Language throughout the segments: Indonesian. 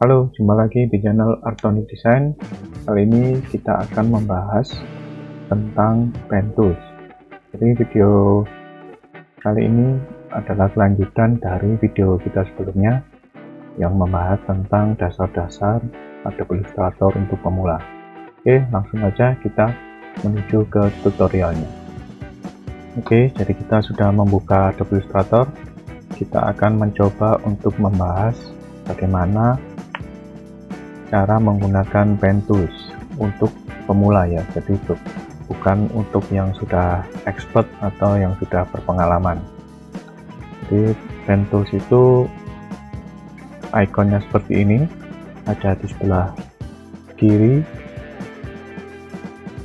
Halo, jumpa lagi di channel Artonic Design. Kali ini kita akan membahas tentang pen tools. Jadi video kali ini adalah kelanjutan dari video kita sebelumnya yang membahas tentang dasar-dasar Adobe Illustrator untuk pemula. Oke, langsung aja kita menuju ke tutorialnya. Oke, jadi kita sudah membuka Adobe Illustrator. Kita akan mencoba untuk membahas bagaimana cara menggunakan pen tools untuk pemula ya, jadi bukan untuk yang sudah expert atau yang sudah berpengalaman. Jadi pen tools itu ikonnya seperti ini, ada di sebelah kiri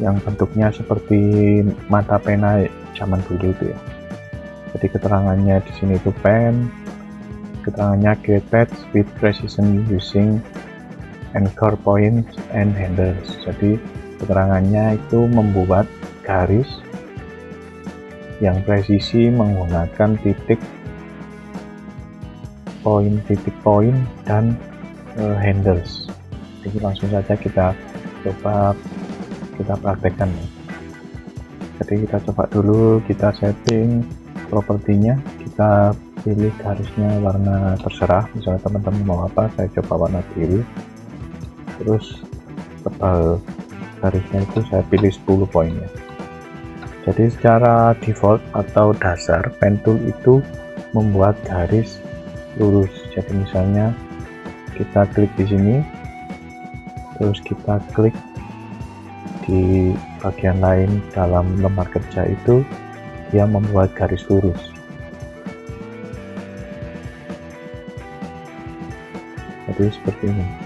yang bentuknya seperti mata pena zaman dulu itu ya. Jadi keterangannya di sini itu pen, keterangannya create paths with precision using anchor points and handles. Jadi keterangannya itu membuat garis yang presisi menggunakan titik poin dan handles. Jadi langsung saja kita coba praktekkan. Jadi kita coba dulu, kita setting propertinya, kita pilih garisnya warna terserah, misalnya teman-teman mau apa, saya coba warna biru. Terus tebal garisnya itu saya pilih 10 poin ya. Jadi secara default atau dasar pen tool itu membuat garis lurus. Jadi misalnya kita klik di sini, terus kita klik di bagian lain dalam lembar kerja itu, dia membuat garis lurus. Jadi seperti ini.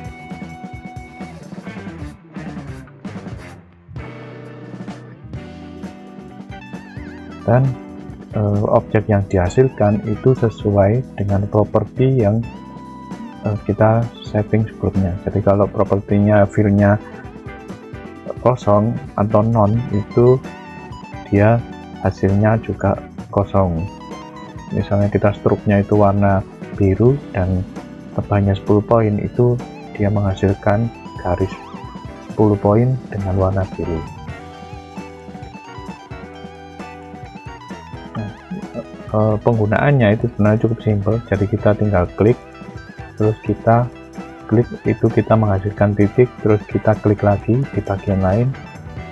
Dan objek yang dihasilkan itu sesuai dengan properti yang kita setting sebelumnya. Jadi kalau propertinya filenya kosong atau non, itu dia hasilnya juga kosong. Misalnya kita struknya itu warna biru dan tebalnya 10 poin, itu dia menghasilkan garis 10 poin dengan warna biru. Penggunaannya itu sebenarnya cukup simpel. Jadi kita tinggal klik, terus kita klik itu kita menghasilkan titik, terus kita klik lagi di bagian lain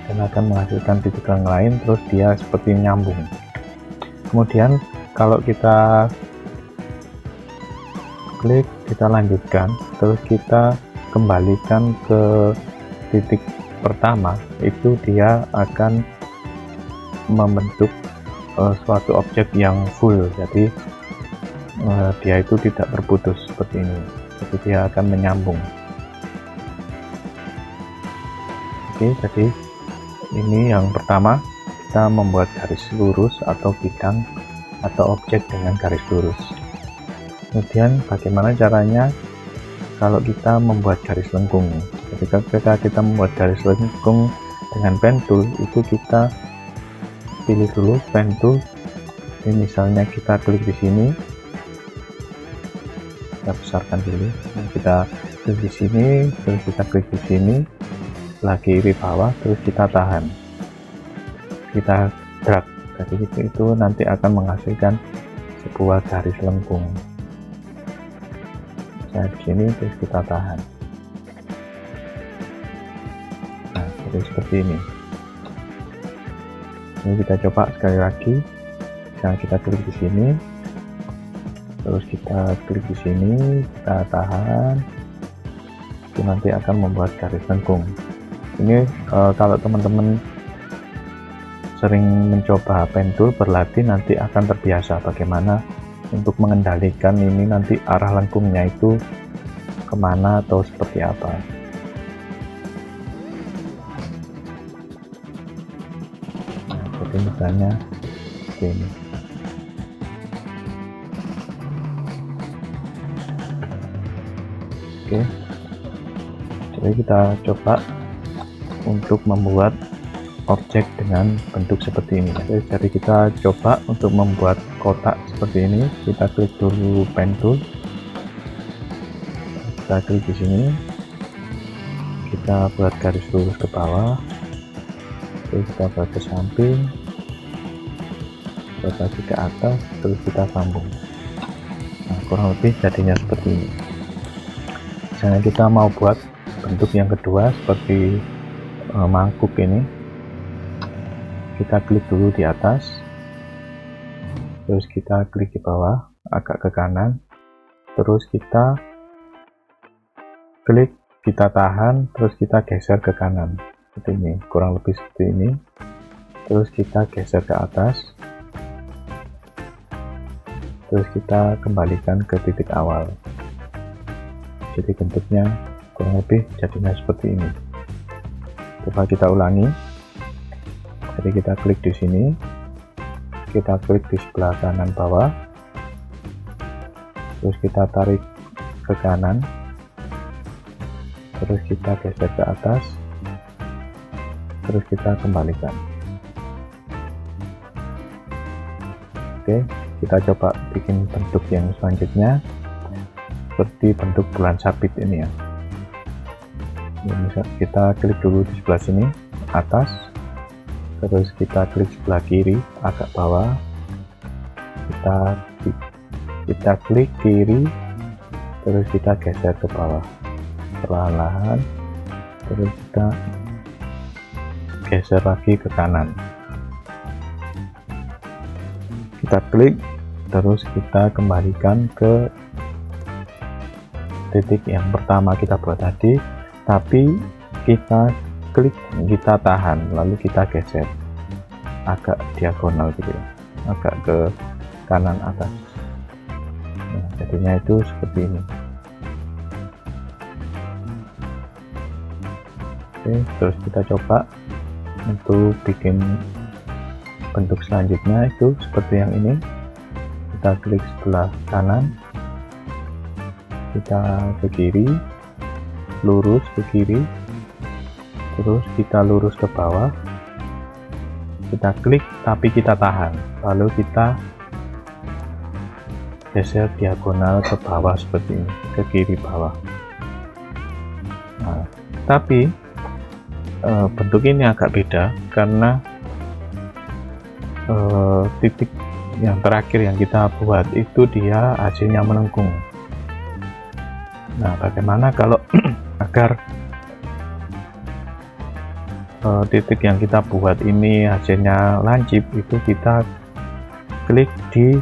dan akan menghasilkan titik yang lain, terus dia seperti nyambung. Kemudian kalau kita klik, kita lanjutkan, terus kita kembalikan ke titik pertama, itu dia akan membentuk suatu objek yang full. Jadi dia itu tidak berputus seperti ini, jadi dia akan menyambung. Oke, jadi ini yang pertama, kita membuat garis lurus atau bidang atau objek dengan garis lurus. Kemudian bagaimana caranya kalau kita membuat garis lengkung? Jadi ketika kita membuat garis lengkung dengan pen tool, itu kita pilih dulu pen tool. Ini misalnya kita klik di sini, kita besarkan dulu, kita klik di sini, terus kita klik di sini, sebelah kiri bawah, terus kita tahan, kita drag. Jadi itu nanti akan menghasilkan sebuah garis lengkung. Nah, di sini terus kita tahan. Nah, jadi seperti ini. Ini kita coba sekali lagi. Nah, kita klik di sini, terus kita klik di sini, kita tahan, itu nanti akan membuat garis lengkung. Ini kalau teman-teman sering mencoba pen tool berlatih, nanti akan terbiasa bagaimana untuk mengendalikan ini, nanti arah lengkungnya itu kemana atau seperti apa. Jadi misalnya seperti ini. Oke, jadi kita coba untuk membuat objek dengan bentuk seperti ini. Oke, jadi kita coba untuk membuat kotak seperti ini. Kita klik dulu pen tool, kita klik di sini, kita buat garis lurus ke bawah, terus kita buat ke samping, buat lagi ke atas, terus kita sambung. Nah, kurang lebih jadinya seperti ini. Misalnya kita mau buat bentuk yang kedua seperti mangkuk ini, kita klik dulu di atas, terus kita klik di bawah agak ke kanan, terus kita klik, kita tahan, terus kita geser ke kanan seperti ini, kurang lebih seperti ini. Terus kita geser ke atas, terus kita kembalikan ke titik awal. Jadi bentuknya kurang lebih jadinya seperti ini. Coba kita ulangi. Jadi kita klik di sini, kita klik di sebelah kanan bawah, terus kita tarik ke kanan, terus kita geser ke atas, terus kita kembalikan. Oke, kita coba bikin bentuk yang selanjutnya seperti bentuk bulan sabit ini ya. Kita klik dulu di sebelah sini atas, terus kita klik sebelah kiri agak bawah, kita klik kiri, terus kita geser ke bawah perlahan-lahan, terus kita geser lagi ke kanan, kita klik, terus kita kembalikan ke titik yang pertama kita buat tadi, tapi kita klik, kita tahan, lalu kita geser agak diagonal gitu ya, agak ke kanan atas. Nah, jadinya itu seperti ini. Oke, terus kita coba untuk bikin bentuk selanjutnya itu seperti yang ini. Kita klik sebelah kanan, kita ke kiri, lurus ke kiri, terus kita lurus ke bawah, kita klik tapi kita tahan, lalu kita geser diagonal ke bawah seperti ini, ke kiri bawah. Nah, tapi bentuk ini agak beda karena titik yang terakhir yang kita buat itu dia hasilnya melengkung. Nah, bagaimana kalau agar titik yang kita buat ini hasilnya lancip, itu kita klik di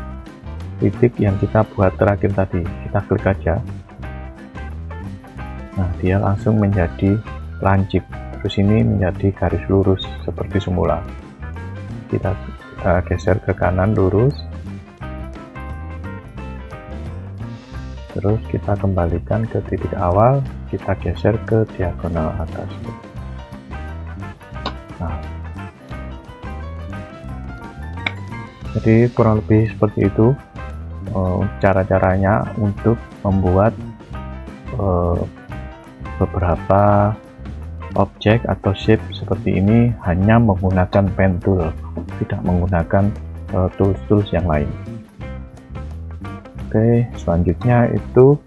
titik yang kita buat terakhir tadi, kita klik aja. Nah, dia langsung menjadi lancip, terus ini menjadi garis lurus seperti semula. Kita geser ke kanan lurus, terus kita kembalikan ke titik awal, kita geser ke diagonal atas. Nah, jadi kurang lebih seperti itu cara-caranya untuk membuat beberapa objek atau shape seperti ini hanya menggunakan pen tool, tidak menggunakan tools-tools yang lain. Oke, selanjutnya itu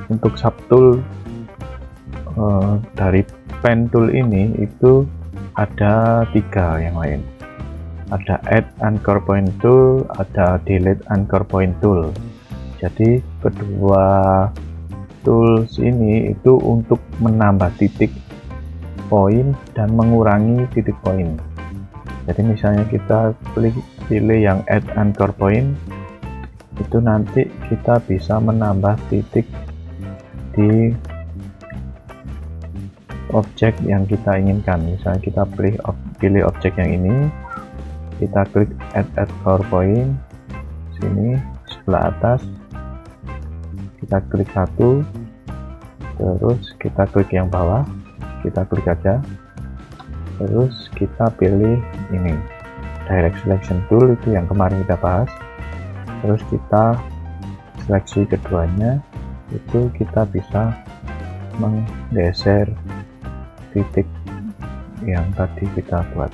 untuk subtool dari pen tool ini itu ada 3 yang lain. Ada add anchor point tool, ada delete anchor point tool. Jadi kedua tools ini itu untuk menambah titik poin dan mengurangi titik poin. Jadi misalnya kita pilih yang add anchor point, itu nanti kita bisa menambah titik di objek yang kita inginkan. Misalnya kita pilih objek yang ini, kita klik add anchor point sini sebelah atas, kita klik satu, terus kita klik yang bawah, kita klik aja, terus kita pilih ini direct selection tool, itu yang kemarin kita bahas, terus kita seleksi keduanya, itu kita bisa menggeser titik yang tadi kita buat.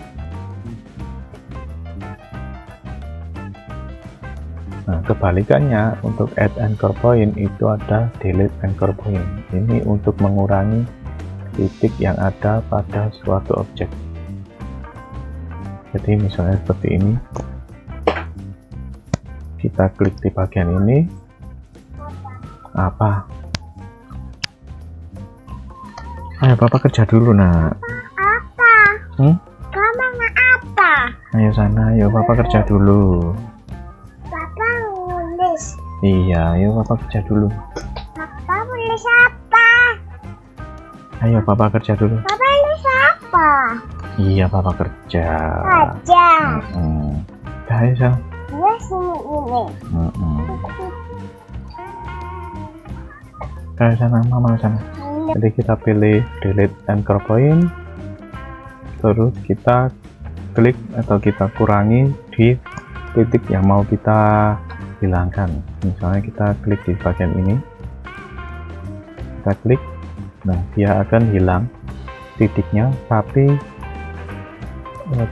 Nah, kebalikannya untuk add anchor point itu ada delete anchor point. Ini untuk mengurangi titik yang ada pada suatu objek. Jadi misalnya seperti ini, kita klik di bagian ini. Apa? Ayo Papa kerja dulu nak. Apa? Kamu apa? Ayo sana, ayo Papa kerja dulu. Papa nulis. Iya, ayo Papa kerja dulu. Papa nulis apa? Ayo Papa kerja dulu. Papa nulis apa? Iya Papa kerja. Aja. Dah ayo sana. Dia sini ini. Ayo sana, Mama sana. Jadi kita pilih delete anchor point, terus kita klik atau kita kurangi di titik yang mau kita hilangkan. Misalnya kita klik di bagian ini, kita klik, nah dia akan hilang titiknya, tapi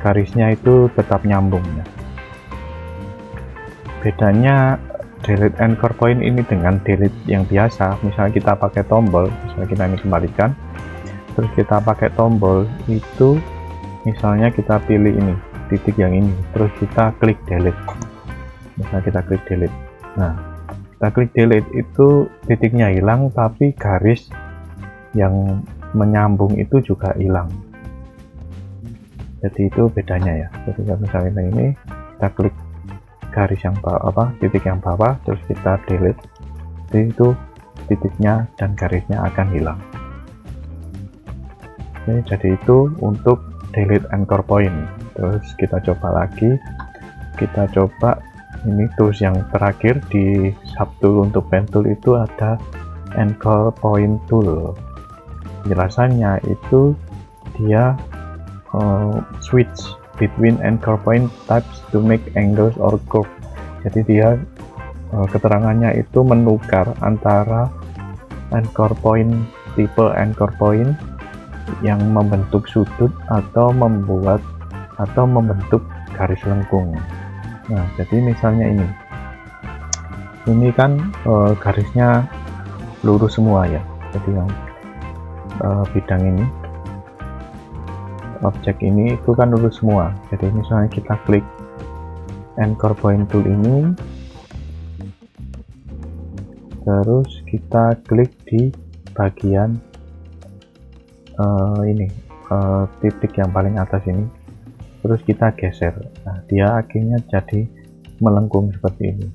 garisnya itu tetap nyambung ya. Bedanya delete anchor point ini dengan delete yang biasa, misalnya kita pakai tombol, misalnya kita ini kembalikan, terus kita pakai tombol itu, misalnya kita pilih ini titik yang ini, terus kita klik delete, misalnya kita klik delete. Nah, kita klik delete itu titiknya hilang, tapi garis yang menyambung itu juga hilang. Jadi itu bedanya ya. Jadi misalnya ini kita klik garis yang bawah, titik yang bawah, terus kita delete, jadi itu titiknya dan garisnya akan hilang. Oke, jadi itu untuk delete anchor point. Terus kita coba lagi, kita coba ini tools yang terakhir di subtool untuk pen tool itu ada anchor point tool. Penjelasannya itu dia switch between anchor point types to make angles or curve. Jadi dia keterangannya itu menukar antara anchor point, tipe anchor point yang membentuk sudut atau membentuk garis lengkung. Nah, jadi misalnya ini kan garisnya lurus semua ya. Jadi yang bidang ini, objek ini itu kan lurus semua. Jadi misalnya kita klik anchor point tool ini, terus kita klik di bagian titik yang paling atas ini, terus kita geser. Nah, dia akhirnya jadi melengkung seperti ini.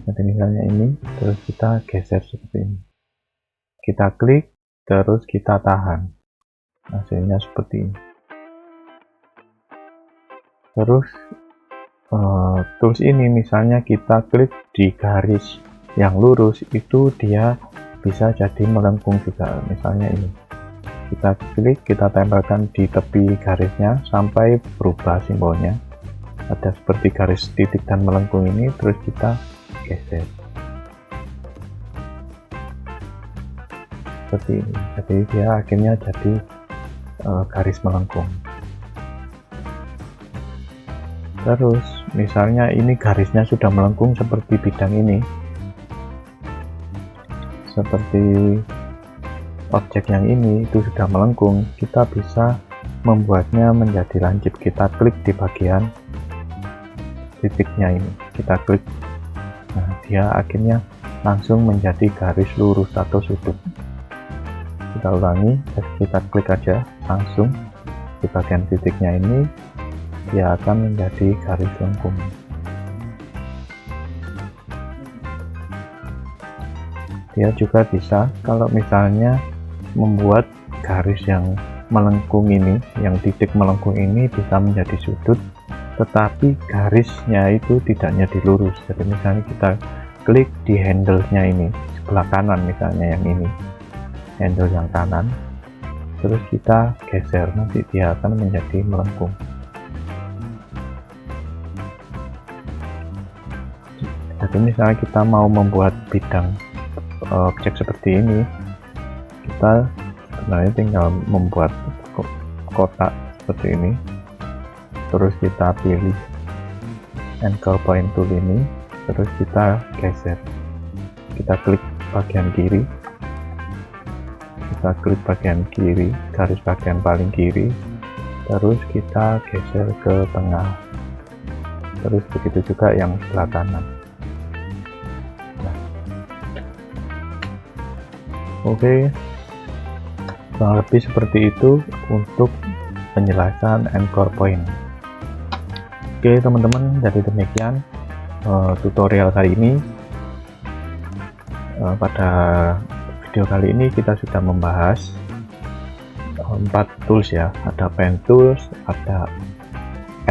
Jadi misalnya ini, terus kita geser seperti ini. Kita klik, terus kita tahan, hasilnya seperti ini. Terus tools ini misalnya kita klik di garis yang lurus, itu dia bisa jadi melengkung juga. Misalnya ini, kita klik, kita tempelkan di tepi garisnya sampai berubah simbolnya, ada seperti garis titik dan melengkung ini, terus kita geser seperti ini. Jadi dia akhirnya jadi garis melengkung. Terus misalnya ini garisnya sudah melengkung seperti bidang ini, seperti objek yang ini itu sudah melengkung, kita bisa membuatnya menjadi lancip. Kita klik di bagian titiknya ini, kita klik, nah dia akhirnya langsung menjadi garis lurus atau sudut. Kita ulangi, kita klik aja langsung di bagian titiknya ini, dia akan menjadi garis lengkung. Dia juga bisa kalau misalnya membuat garis yang melengkung ini, yang titik melengkung ini bisa menjadi sudut, tetapi garisnya itu tidaknya dilurus. Jadi misalnya kita klik di handle-nya ini, sebelah kanan misalnya yang ini, handle yang kanan, terus kita geser, nanti dia akan menjadi melengkung. Jadi misalnya kita mau membuat bidang objek seperti ini, kita sebenarnya tinggal membuat kotak seperti ini, terus kita pilih anchor point tool ini, terus kita geser, kita klik bagian kiri, garis bagian paling kiri, terus kita geser ke tengah, terus begitu juga yang sebelah kanan. Nah, oke, kurang lebih seperti itu untuk penjelasan anchor point. Oke teman-teman, jadi demikian tutorial kali ini. Pada video kali ini kita sudah membahas 4 tools ya, ada pen tools, ada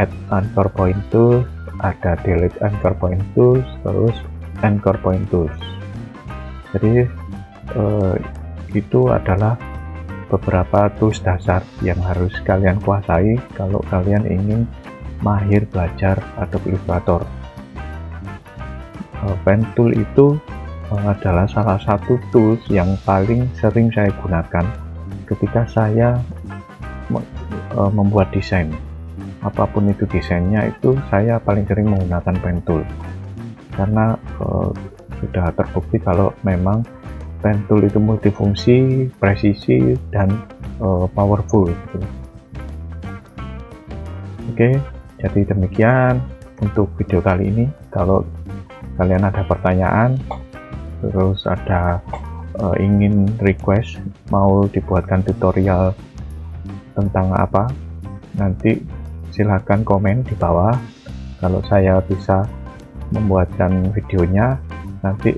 add anchor point tools, ada delete anchor point tools, terus anchor point tools. Jadi itu adalah beberapa tools dasar yang harus kalian kuasai kalau kalian ingin mahir belajar Adobe Illustrator. Pen tool itu adalah salah satu tools yang paling sering saya gunakan ketika saya membuat desain. Apapun itu desainnya, itu saya paling sering menggunakan pen tool karena sudah terbukti kalau memang pen tool itu multifungsi, presisi, dan powerful gitu. Oke, jadi demikian untuk video kali ini. Kalau kalian ada pertanyaan, terus ada ingin request mau dibuatkan tutorial tentang apa, nanti silahkan komen di bawah. Kalau saya bisa membuatkan videonya, nanti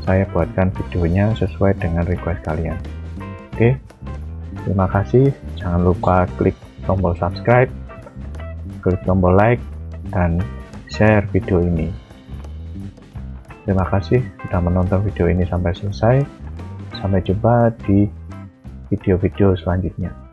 saya buatkan videonya sesuai dengan request kalian. Oke, terima kasih. Jangan lupa klik tombol subscribe, klik tombol like, dan share video ini. Terima kasih sudah menonton video ini sampai selesai. Sampai jumpa di video-video selanjutnya.